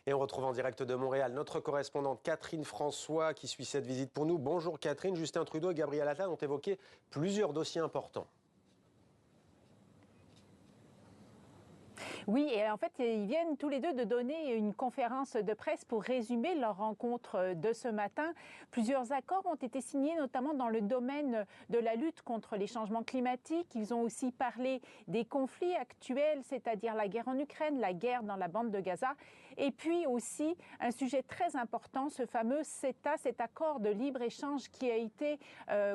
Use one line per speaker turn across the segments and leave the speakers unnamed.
Et on retrouve en direct de Montréal notre correspondante Catherine François qui suit cette visite pour nous. Bonjour Catherine, Justin Trudeau et Gabriel Attal ont évoqué plusieurs dossiers importants.
Oui, et en fait, ils viennent tous les deux de donner une conférence de presse pour résumer leur rencontre de ce matin. Plusieurs accords ont été signés, notamment dans le domaine de la lutte contre les changements climatiques. Ils ont aussi parlé des conflits actuels, c'est-à-dire la guerre en Ukraine, la guerre dans la bande de Gaza. Et puis aussi, un sujet très important, ce fameux CETA, cet accord de libre-échange qui a été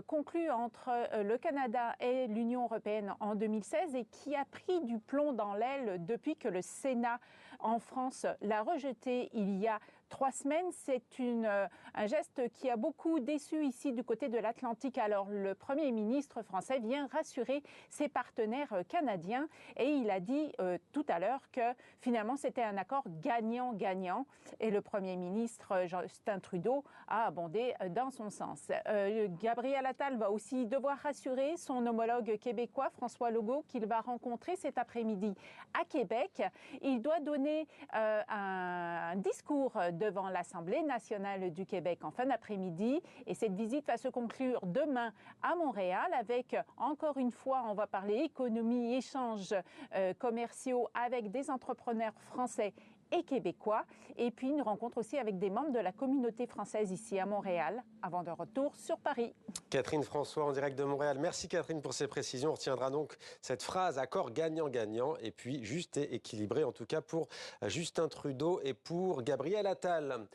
conclu entre le Canada et l'Union européenne en 2016 et qui a pris du plomb dans l'aile depuis que le Sénat en France l'a rejeté il y a 3 semaines. C'est un geste qui a beaucoup déçu ici du côté de l'Atlantique. Alors le Premier ministre français vient rassurer ses partenaires canadiens et il a dit tout à l'heure que finalement c'était un accord gagnant-gagnant et le Premier ministre Justin Trudeau a abondé dans son sens. Gabriel Attal va aussi devoir rassurer son homologue québécois François Legault qu'il va rencontrer cet après-midi à Québec. Il doit donner un discours devant l'Assemblée nationale du Québec en fin d'après-midi et cette visite va se conclure demain à Montréal avec, encore une fois, on va parler économie, échanges commerciaux avec des entrepreneurs français et québécois, et puis une rencontre aussi avec des membres de la communauté française ici à Montréal, avant de retour sur Paris.
Catherine François en direct de Montréal. Merci Catherine pour ces précisions. On retiendra donc cette phrase, accord gagnant-gagnant, et puis juste et équilibré en tout cas pour Justin Trudeau et pour Gabriel Attal.